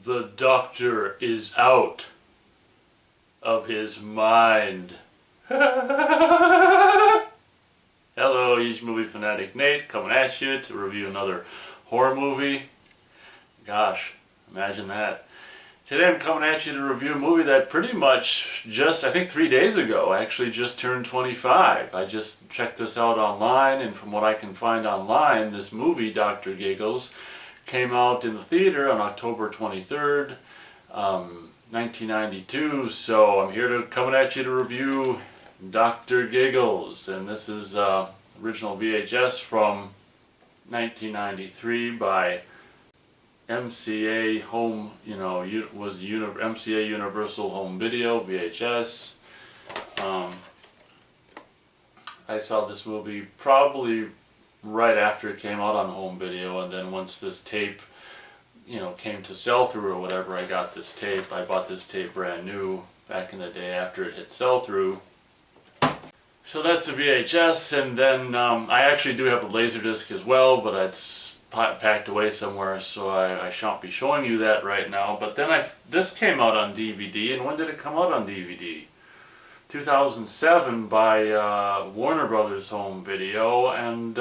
The doctor is out of his mind. Hello, huge movie fanatic Nate, coming at you to review another horror movie. Gosh, imagine that. Today I'm coming at you to review a movie that pretty much just, I think 3 days ago, actually just turned 25. I just checked this out online, and from what I can find online, this movie, Dr. Giggles, came out in the theater on October 23rd, 1992, so I'm here to coming at you to review Dr. Giggles, and this is original VHS from 1993 by MCA Home, MCA Universal Home Video, VHS. I saw this movie probably right after it came out on home video, and then once this tape came to sell through or whatever, I got this tape. I bought this tape brand new back in the day after it hit sell through. So that's the VHS, and then I actually do have a Laserdisc as well, but it's packed away somewhere, so I shan't be showing you that right now. But then this came out on DVD, and when did it come out on DVD? 2007 by Warner Brothers Home Video, and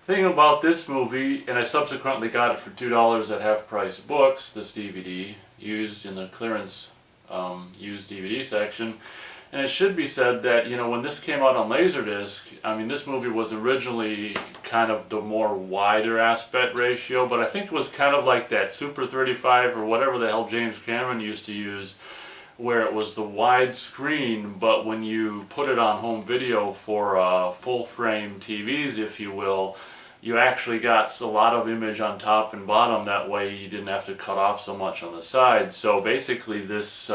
thing about this movie, and I subsequently got it for $2 at Half Price Books, this DVD, used in the clearance used DVD section. And it should be said that, when this came out on Laserdisc, I mean, this movie was originally kind of the more wider aspect ratio, but I think it was kind of like that Super 35 or whatever the hell James Cameron used to use, where it was the wide screen, but when you put it on home video for full-frame TVs, if you will, you actually got a lot of image on top and bottom. That way you didn't have to cut off so much on the sides. So basically this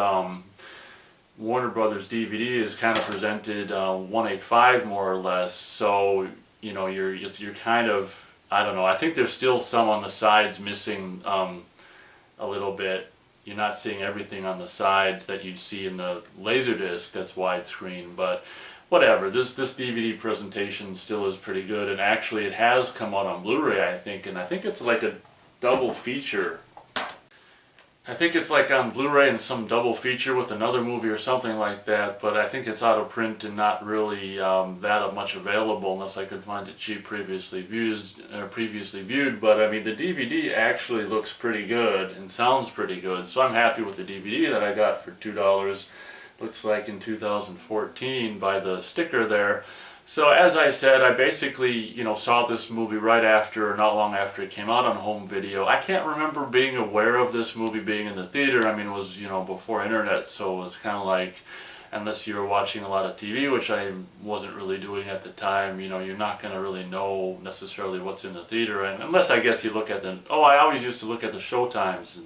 Warner Brothers DVD is kind of presented 1/8:5 more or less. So you're kind of, I don't know, I think there's still some on the sides missing a little bit. You're not seeing everything on the sides that you'd see in the Laserdisc that's widescreen, but whatever. This DVD presentation still is pretty good, and actually it has come out on Blu-ray, I think, and I think it's like a double feature. I think it's like on Blu-ray and some double feature with another movie or something like that, but I think it's out of print and not really that much available unless I could find it cheap previously viewed. But I mean, the DVD actually looks pretty good and sounds pretty good, so I'm happy with the DVD that I got for $2. Looks like in 2014 by the sticker there. So as I said, I basically, saw this movie right after, not long after it came out on home video. I can't remember being aware of this movie being in the theater. I mean, it was, before internet, so it was kind of like, unless you were watching a lot of TV, which I wasn't really doing at the time, you're not going to really know necessarily what's in the theater. And unless, I guess, you look at I always used to look at the showtimes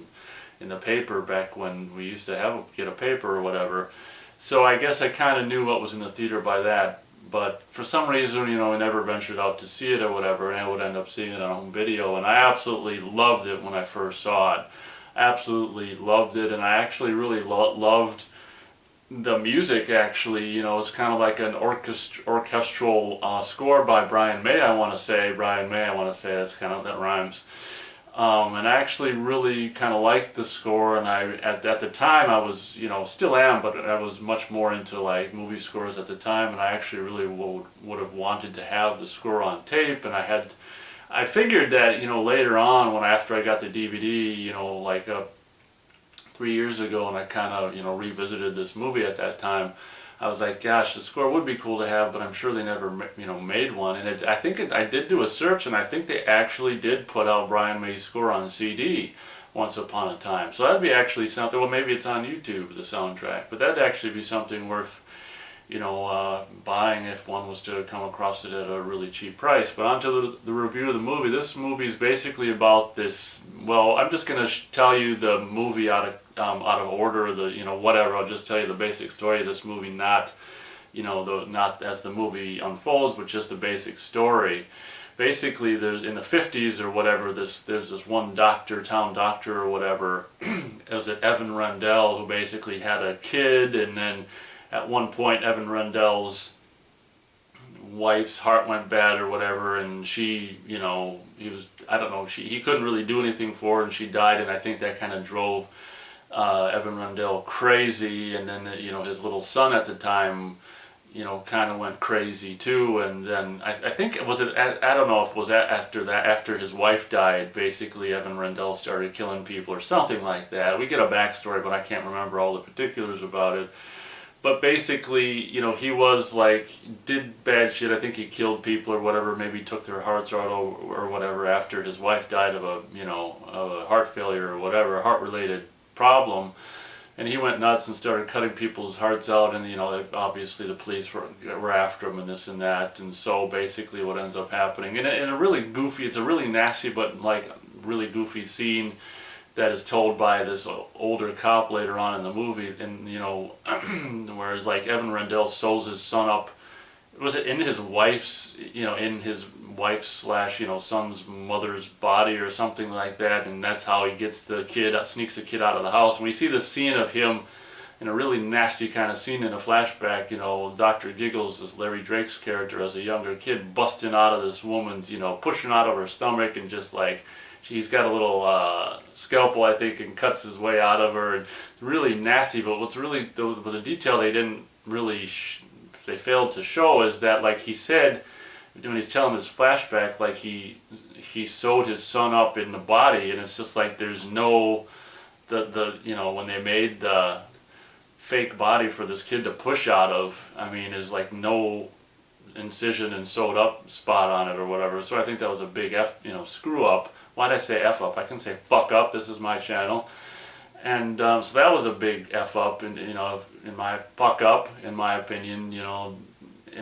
in the paper back when we used to get a paper or whatever. So I guess I kind of knew what was in the theater by that. But for some reason, I never ventured out to see it or whatever, and I would end up seeing it on home video. And I absolutely loved it when I first saw it. Absolutely loved it, and I actually really loved the music, actually. It's kind of like an orchestral score by Brian May, I want to say. That rhymes. And I actually really kind of liked the score, and at the time I was, still am, but I was much more into like movie scores at the time, and I actually really would have wanted to have the score on tape, and I figured that, later on, after I got the DVD, like 3 years ago, and I kind of, revisited this movie at that time, I was like, gosh, the score would be cool to have, but I'm sure they never, made one. And I did do a search, and I think they actually did put out Brian May's score on CD once upon a time. So that'd be actually something, well, maybe it's on YouTube, the soundtrack, but that'd actually be something worth, buying if one was to come across it at a really cheap price. But on to the review of the movie. This movie is basically about this, well, I'm just going to tell you the movie out of order, whatever. I'll just tell you the basic story of this movie, not as the movie unfolds, but just the basic story. Basically, there's in the 50s or whatever, there's this one town doctor or whatever, it was Evan Rendell, who basically had a kid, and then at one point Evan Rendell's wife's heart went bad or whatever, and she, you know, I don't know, he couldn't really do anything for her, and she died, and I think that kind of drove Evan Rundell crazy, and then, you know, his little son at the time, you know, kind of went crazy too, and then I think it was, I don't know if it was after that, after his wife died, basically Evan Rundell started killing people or something like that. We get a backstory, but I can't remember all the particulars about it. But basically, you know, he was like, did bad shit. I think he killed people or whatever, maybe took their hearts out or whatever after his wife died of a, you know, of a heart failure or whatever, a heart-related problem. And he went nuts and started cutting people's hearts out, and, you know, obviously the police were after him and this and that. And so basically what ends up happening, in a really goofy, it's a really nasty but like really goofy scene that is told by this older cop later on in the movie, and, you know, whereas like Evan Rundell sews his son up, was it in his wife's, you know, in his wife's / you know, son's mother's body or something like that, and that's how he gets the kid, sneaks the kid out of the house. And we see this scene of him in a really nasty kind of scene in a flashback, you know, Dr. Giggles, this Larry Drake's character as a younger kid, busting out of this woman's, you know, pushing out of her stomach, and just like, he's got a little scalpel, I think, and cuts his way out of her, and really nasty. But what's really, the detail they didn't really, they failed to show is that, like he said, when he's telling his flashback, like he sewed his son up in the body, and it's just like there's no, you know, when they made the fake body for this kid to push out of, I mean, there's like no incision and sewed up spot on it or whatever. So I think that was a big screw up. Why'd I say F up? I can say fuck up. This is my channel. And so that was a big F up, and, you know, in my fuck up, in my opinion, you know.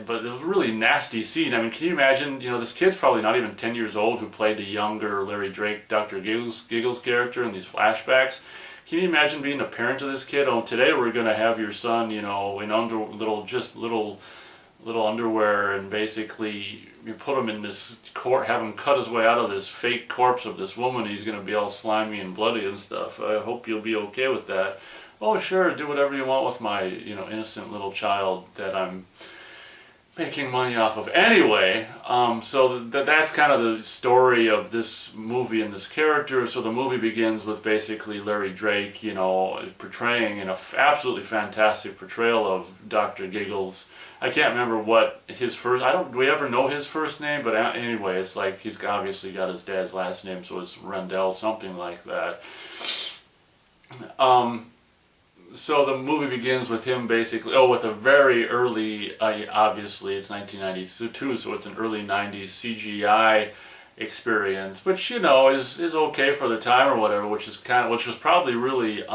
But it was a really nasty scene. I mean, can you imagine, you know, this kid's probably not even 10 years old who played the younger Larry Drake, Dr. Giggles character in these flashbacks. Can you imagine being a parent to this kid? Oh, today we're going to have your son, you know, in little underwear, and basically you put him in this have him cut his way out of this fake corpse of this woman. He's going to be all slimy and bloody and stuff. I hope you'll be okay with that. Oh, sure, do whatever you want with my, you know, innocent little child that I'm making money off of. Anyway, so that's kind of the story of this movie and this character. So the movie begins with basically Larry Drake, you know, portraying an absolutely fantastic portrayal of Dr. Giggles. I can't remember what his first, do we ever know his first name? But anyway, it's like he's obviously got his dad's last name, so it's Rundell, something like that. So the movie begins with him basically, with a very early, obviously it's 1992, so it's an early 90s CGI experience, which, you know, is okay for the time or whatever, which was probably really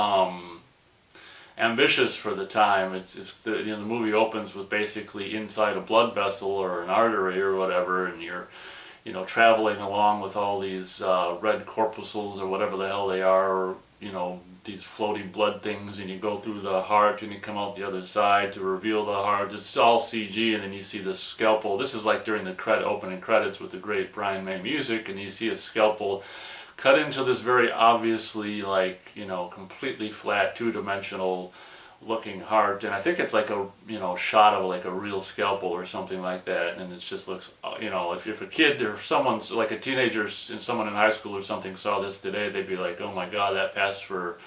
ambitious for the time. The movie opens with basically inside a blood vessel or an artery or whatever, and you're, you know, traveling along with all these red corpuscles or whatever the hell they are, or, you know, these floating blood things, and you go through the heart and you come out the other side to reveal the heart. It's all CG, and then you see the scalpel. This is like during the opening credits with the great Brian May music, and you see a scalpel cut into this very obviously, like, you know, completely flat, two-dimensional looking heart, and I think it's like a, you know, shot of like a real scalpel or something like that, and it just looks, you know, if a kid or someone's like a teenager and someone in high school or something saw this today, they'd be like, oh my god, that passed for,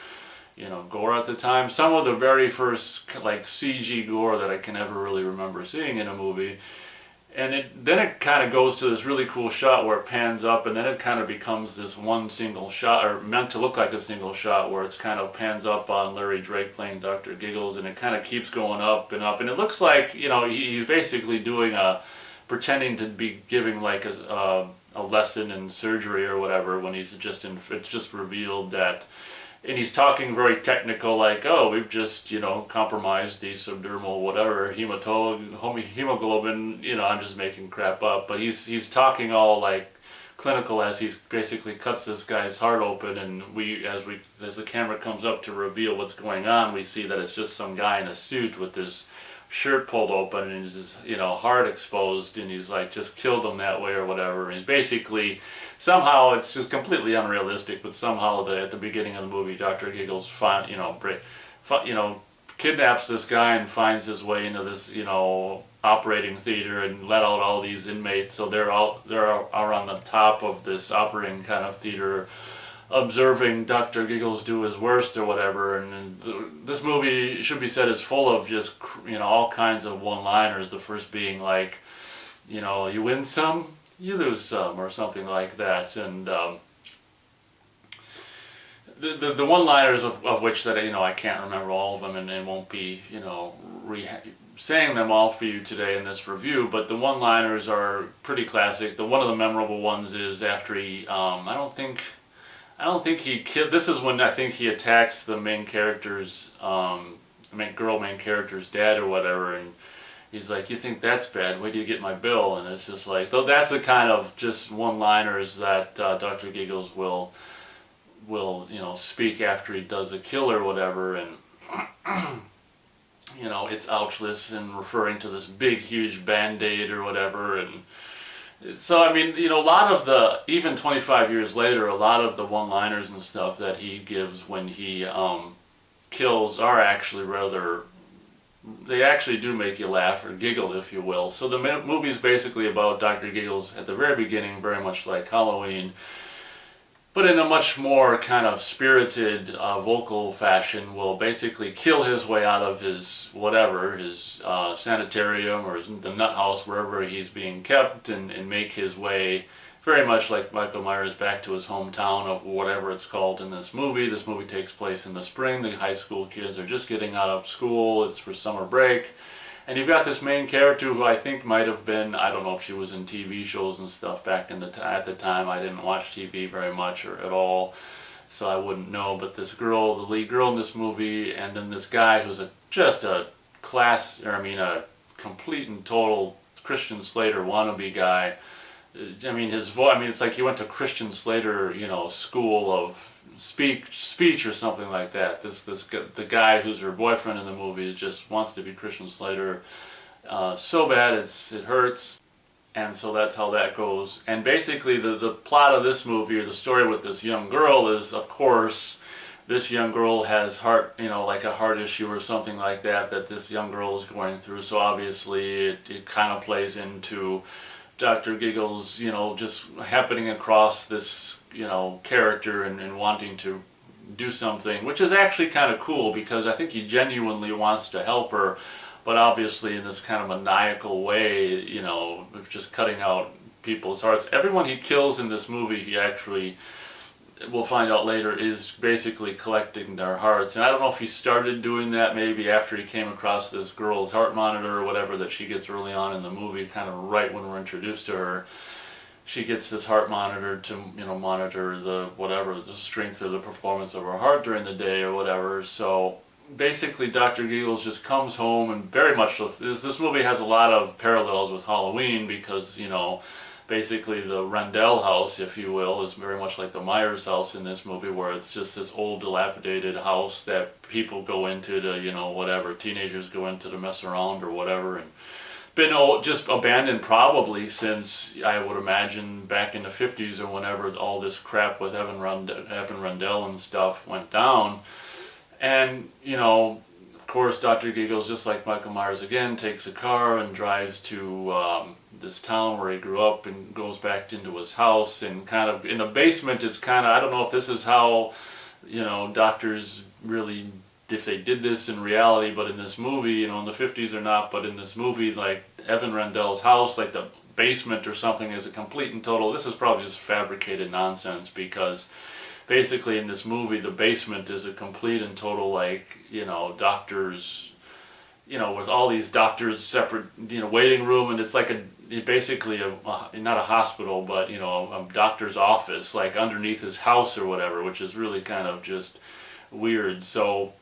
you know, gore at the time. Some of the very first like CG gore that I can ever really remember seeing in a movie. And then it kind of goes to this really cool shot where it pans up, and then it kind of becomes this one single shot, or meant to look like a single shot, where it's kind of pans up on Larry Drake playing Dr. Giggles, and it kind of keeps going up, and it looks like, you know, he's basically doing pretending to be giving like a lesson in surgery or whatever, when he's it's just revealed that. And he's talking very technical, like, oh, we've just, you know, compromised the subdermal whatever, hemoglobin, you know, I'm just making crap up. But he's talking all, like, clinical as he basically cuts this guy's heart open, and as the camera comes up to reveal what's going on, we see that it's just some guy in a suit with this shirt pulled open and his, you know, heart exposed, and he's like, just killed him that way or whatever. And he's basically, somehow it's just completely unrealistic, but somehow at the beginning of the movie, Dr. Giggles kidnaps this guy and finds his way into this, operating theater and let out all these inmates. So they're on the top of this operating kind of theater, observing Dr. Giggles do his worst or whatever. And this movie, it should be said, is full of just all kinds of one-liners. The first being like, you win some, you lose some, or something like that. And the one-liners of which that I can't remember all of them, and won't be saying them all for you today in this review, but the one-liners are pretty classic. One of the memorable ones is after he I don't think he killed. This is when I think he attacks the main character's main character's dad or whatever, and he's like, "You think that's bad? Where do you get my bill?" And it's just like, though, that's the kind of just one-liners that Dr. Giggles will speak after he does a kill or whatever, and it's ouchless, and referring to this big huge band-aid or whatever. And so a lot of the, even 25 years later, a lot of the one-liners and stuff that he gives when he kills are actually they actually do make you laugh or giggle, if you will. So the movie's basically about Dr. Giggles at the very beginning, very much like Halloween, but in a much more kind of spirited, vocal fashion, will basically kill his way out of his sanitarium or the nut house, wherever he's being kept, and make his way, very much like Michael Myers, back to his hometown of whatever it's called in this movie. This movie takes place in the spring. The high school kids are just getting out of school. It's for summer break. And you've got this main character who I think might have been, I don't know if she was in TV shows and stuff back in at the time. I didn't watch TV very much or at all, so I wouldn't know. But this girl, the lead girl in this movie, and then this guy who's a complete and total Christian Slater wannabe guy. His voice, it's like he went to Christian Slater, school of speech or something like that. The guy who's her boyfriend in the movie just wants to be Christian Slater so bad it hurts. And so that's how that goes. And basically the plot of this movie, or the story with this young girl, is, of course, this young girl has like a heart issue or something like that this young girl is going through. So obviously it kind of plays into Dr. Giggles, just happening across this, character and wanting to do something, which is actually kind of cool, because I think he genuinely wants to help her, but obviously in this kind of maniacal way, of just cutting out people's hearts. Everyone he kills in this movie, he actually, we'll find out later, is basically collecting their hearts. And I don't know if he started doing that maybe after he came across this girl's heart monitor or whatever that she gets early on in the movie, kind of right when we're introduced to her. She gets this heart monitor to, monitor the strength or the performance of her heart during the day or whatever. So basically Dr. Giggles just comes home, and very much, this movie has a lot of parallels with Halloween, because, basically the Rendell house, if you will, is very much like the Myers house in this movie, where it's just this old dilapidated house that people go into to, teenagers go into to mess around or whatever, and been just abandoned probably since, I would imagine, back in the 50s or whenever all this crap with Evan Rendell and stuff went down. And, of course, Dr. Giggles, just like Michael Myers again, takes a car and drives to this town where he grew up, and goes back into his house, and kind of in the basement is kind of, I don't know if this is how, doctors really, if they did this in reality, but in this movie, in the 50s or not, but in this movie, like Evan Rendell's house, like the basement or something, is a complete and total, this is probably just fabricated nonsense, because basically in this movie the basement is a complete and total, like, doctors, with all these doctors separate, waiting room, and it's like basically not a hospital, but a doctor's office, like underneath his house or whatever, which is really kind of just weird. So,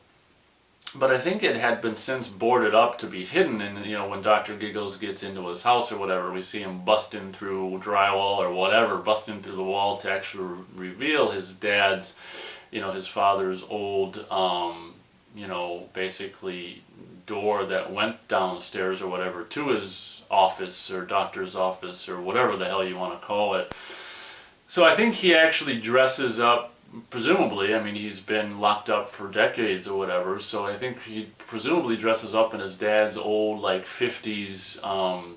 but I think it had been since boarded up to be hidden, and when Dr. Giggles gets into his house or whatever, we see him busting through drywall or whatever, busting through the wall to actually reveal his dad's, his father's old, basically door that went downstairs or whatever to his office or doctor's office or whatever the hell you want to call it. So I think he actually dresses up presumably, I mean, he's been locked up for decades or whatever, so I think he presumably dresses up in his dad's old, like, 50s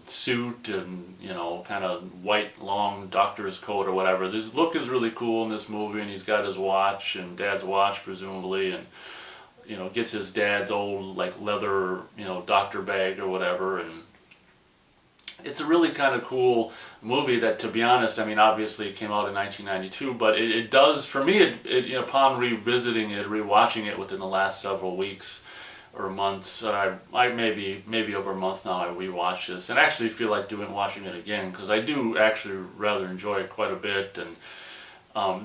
suit and, you know, kind of white, long doctor's coat or whatever. This look is really cool in this movie, and he's got his watch, and dad's watch, presumably, and, you know, gets his dad's old, like, leather, you know, doctor bag or whatever, and it's a really kind of cool movie that, to be honest, I mean, obviously it came out in 1992, but it does, for me, you know, upon revisiting it, rewatching it within the last several weeks or months, I maybe over a month now, I rewatched this, and actually feel like watching it again, because I do actually rather enjoy it quite a bit, and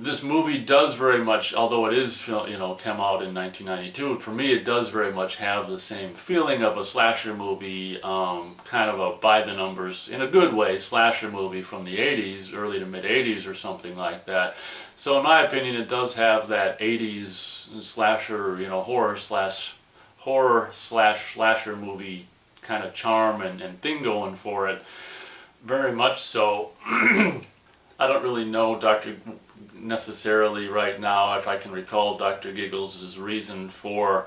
this movie does very much, although it is, you know, came out in 1992, for me it does very much have the same feeling of a slasher movie, kind of a by-the-numbers, in a good way, slasher movie from the 80s, early to mid-80s or something like that. So in my opinion, it does have that 80s slasher, you know, horror slash slasher movie kind of charm and thing going for it, very much so. I don't really know necessarily right now, if I can recall Dr. Giggles' reason for,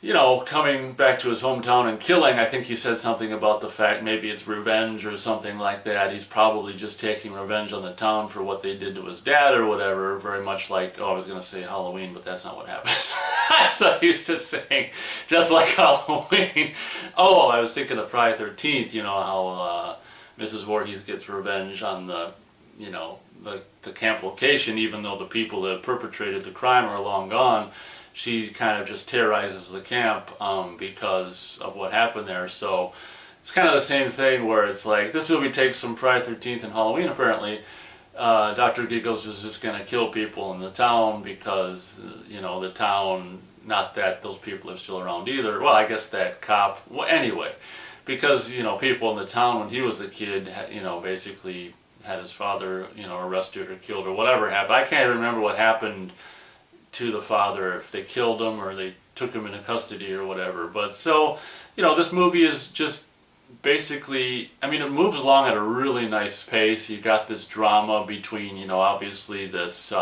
you know, coming back to his hometown and killing. I think he said something about the fact maybe it's revenge or something like that. He's probably just taking revenge on the town for what they did to his dad or whatever, very much like, oh, I was going to say Halloween, but that's not what happens. I'm so used to saying, just like Halloween. Oh, I was thinking of Friday 13th, you know, how Mrs. Voorhees gets revenge on the, you know, the camp location, even though the people that perpetrated the crime are long gone. She kind of just terrorizes the camp because of what happened there. So it's kind of the same thing where it's like, this movie takes some Friday 13th and Halloween apparently. Dr. Giggles was just going to kill people in the town because, you know, the town, not that those people are still around either. Well, I guess that cop, well, anyway, because, you know, people in the town when he was a kid, you know, basically had his father, you know, arrested or killed or whatever happened. I can't remember what happened to the father, if they killed him or they took him into custody or whatever. But so, you know, this movie is just basically, I mean, it moves along at a really nice pace. You got this drama between, you know, obviously this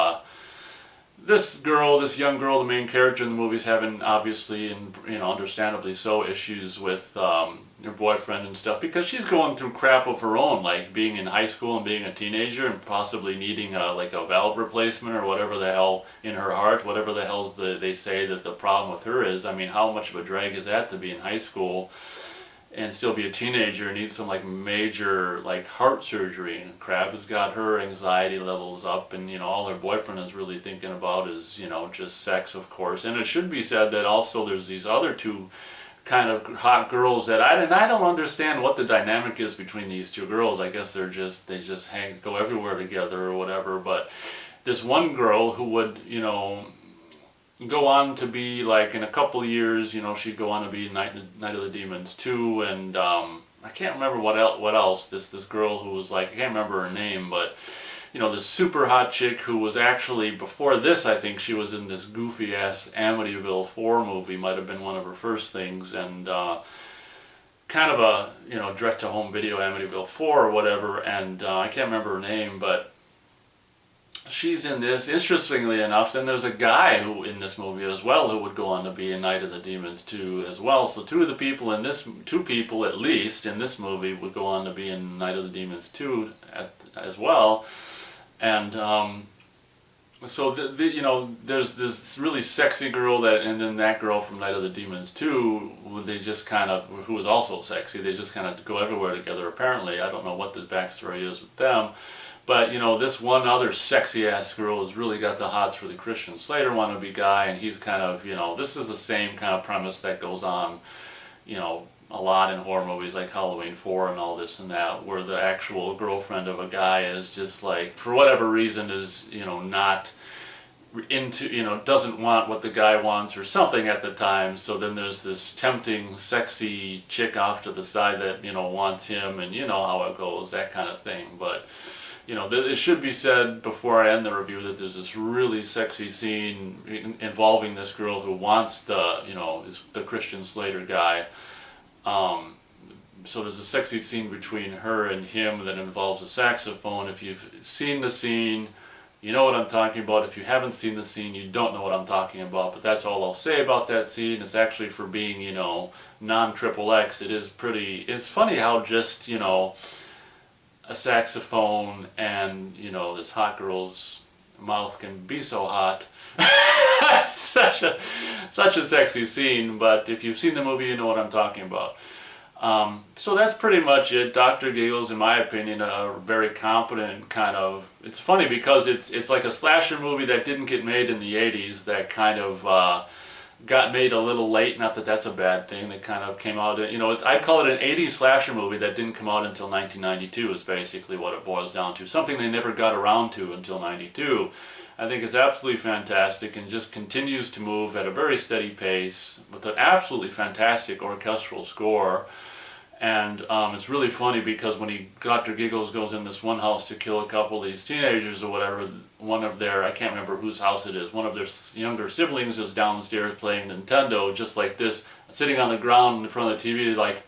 this young girl, the main character in the movie, is having, obviously, and, you know, understandably so, issues with her boyfriend and stuff, because she's going through crap of her own, like being in high school and being a teenager and possibly needing like a valve replacement or whatever the hell in her heart, whatever the hell they say that the problem with her is. I mean, how much of a drag is that to be in high school and still be a teenager and need some like major like heart surgery, and crap has got her anxiety levels up, and, you know, all her boyfriend is really thinking about is, you know, just sex, of course. And it should be said that also there's these other two kind of hot girls that I don't understand what the dynamic is between these two girls. I guess they just go everywhere together or whatever. But this one girl who would, you know, go on to be, like, in a couple of years, you know, she'd go on to be Night of the Demons 2, and I can't remember what else. This girl who was like, I can't remember her name, but, you know, this super hot chick who was actually, before this, I think she was in this goofy ass Amityville 4 movie, might have been one of her first things, and kind of a, you know, direct to home video Amityville 4 or whatever, and I can't remember her name, but she's in this. Interestingly enough, then there's a guy who in this movie as well who would go on to be in Night of the Demons 2 as well. So two people at least in this movie would go on to be in Night of the Demons 2 as well. And so you know, there's this really sexy girl and then that girl from Night of the Demons 2, they just kind of, who was also sexy, they just kind of go everywhere together apparently. I don't know what the backstory is with them. But, you know, this one other sexy-ass girl has really got the hots for the Christian Slater wannabe guy, and he's kind of, you know, this is the same kind of premise that goes on, you know, a lot in horror movies like Halloween 4 and all this and that, where the actual girlfriend of a guy is just like, for whatever reason, is, you know, not into, you know, doesn't want what the guy wants or something at the time. So then there's this tempting, sexy chick off to the side that, you know, wants him, and you know how it goes, that kind of thing. But, you know, it should be said before I end the review that there's this really sexy scene involving this girl who wants the, you know, is the Christian Slater guy. So there's a sexy scene between her and him that involves a saxophone. If you've seen the scene, you know what I'm talking about. If you haven't seen the scene, you don't know what I'm talking about. But that's all I'll say about that scene. It's actually, for being, you know, non-XXX, it is pretty, it's funny how just, you know, a saxophone and, you know, this hot girl's mouth can be so hot. such a sexy scene. But if you've seen the movie, you know what I'm talking about. So that's pretty much it. Dr. Giggles, in my opinion, a very competent kind of... It's funny because it's like a slasher movie that didn't get made in the 80s, that kind of got made a little late. Not that that's a bad thing. That kind of came out... You know, I'd call it an 80s slasher movie that didn't come out until 1992 is basically what it boils down to. Something they never got around to until 92. I think it's absolutely fantastic and just continues to move at a very steady pace with an absolutely fantastic orchestral score. And it's really funny because when Dr. Giggles goes in this one house to kill a couple of these teenagers or whatever, one of their, I can't remember whose house it is, one of their younger siblings is downstairs playing Nintendo, just like this, sitting on the ground in front of the TV, like,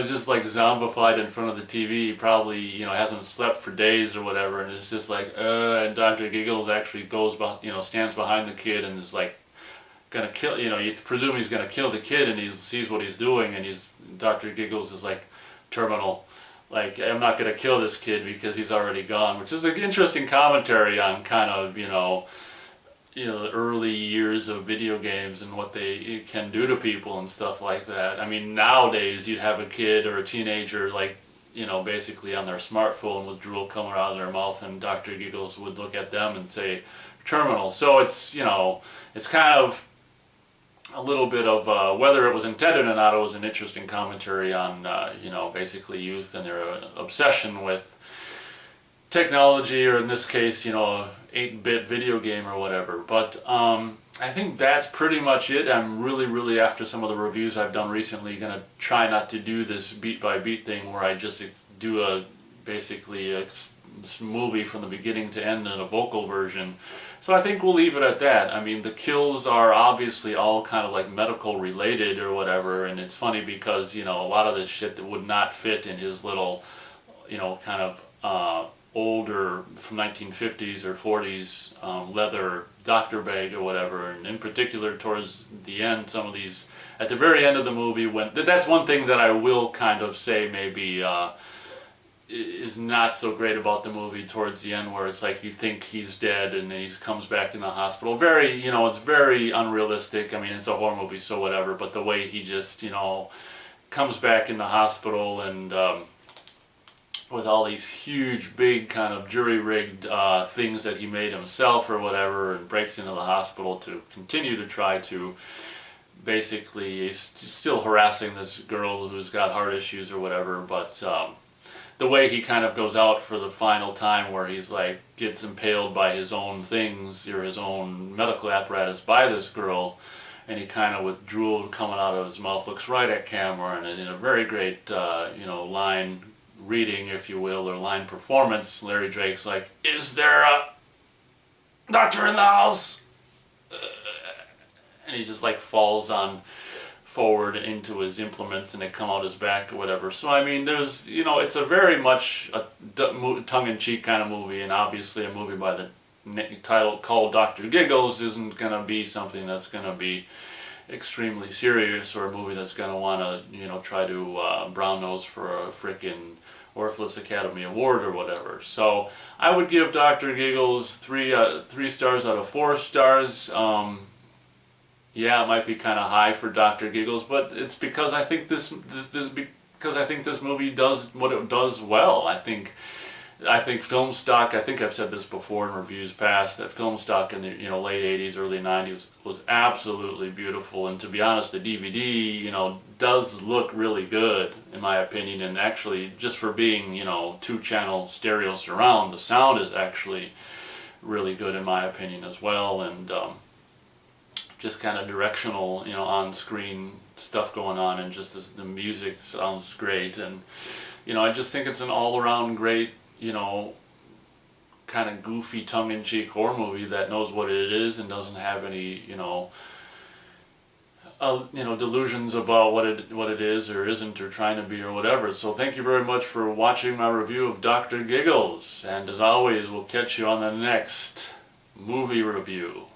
just like zombified in front of the TV. Probably, you know, hasn't slept for days or whatever, and it's just like, and Dr. Giggles actually goes, you know, stands behind the kid and is like, gonna kill, you know, you presume he's gonna kill the kid, and he sees what he's doing, and Dr. Giggles is like, terminal, like, I'm not gonna kill this kid because he's already gone, which is an interesting commentary on kind of, you know, the early years of video games and what they can do to people and stuff like that. I mean, nowadays you'd have a kid or a teenager, like, you know, basically on their smartphone with drool coming out of their mouth, and Dr. Giggles would look at them and say, terminal. So it's, you know, it's kind of a little bit of, whether it was intended or not, it was an interesting commentary on, you know, basically youth and their obsession with technology, or in this case, you know, 8-bit video game or whatever. But I think that's pretty much it. I'm really, after some of the reviews I've done recently, going to try not to do this beat-by-beat thing where I just do basically a movie from the beginning to end in a vocal version. So I think we'll leave it at that. I mean, the kills are obviously all kind of like medical related or whatever, and it's funny because, you know, a lot of this shit that would not fit in his little, you know, kind of older, from 1950s or 40s leather doctor bag or whatever. And in particular towards the end, some of these, at the very end of the movie, when that's one thing that I will kind of say maybe is not so great about the movie towards the end, where it's like you think he's dead and then he comes back in the hospital. Very, you know, it's very unrealistic. I mean, it's a horror movie, so whatever, but the way he just, you know, comes back in the hospital and with all these huge, big kind of jury-rigged things that he made himself or whatever, and breaks into the hospital to continue to try to basically, he's still harassing this girl who's got heart issues or whatever, but the way he kind of goes out for the final time, where he's like, gets impaled by his own things, or his own medical apparatus by this girl, and he kind of, with drool coming out of his mouth, looks right at camera, and in a very great, you know, line reading, if you will, or line performance, Larry Drake's like, "Is there a doctor in the house?" And he just like falls on forward into his implements, and they come out his back or whatever. So I mean, there's, you know, it's a very much a tongue-in-cheek kind of movie, and obviously a movie by the title called Dr. Giggles isn't going to be something that's going to be extremely serious, or a movie that's going to want to, you know, try to brown nose for a frickin' worthless Academy Award or whatever. So I would give Dr. Giggles 3 stars out of 4 stars. Yeah, it might be kind of high for Dr. Giggles, but it's because I think this movie does what it does well. I think film stock, I think I've said this before in reviews past, that film stock in the, you know, late 80s, early 90s was absolutely beautiful. And to be honest, the DVD, you know, does look really good in my opinion. And actually, just for being, you know, 2-channel stereo surround, the sound is actually really good in my opinion as well. And just kind of directional, you know, on-screen stuff going on, and just the music sounds great. And, you know, I just think it's an all-around great, you know, kind of goofy tongue-in-cheek horror movie that knows what it is and doesn't have any, you know, delusions about what it is or isn't or trying to be or whatever. So thank you very much for watching my review of Dr. Giggles, and as always, we'll catch you on the next movie review.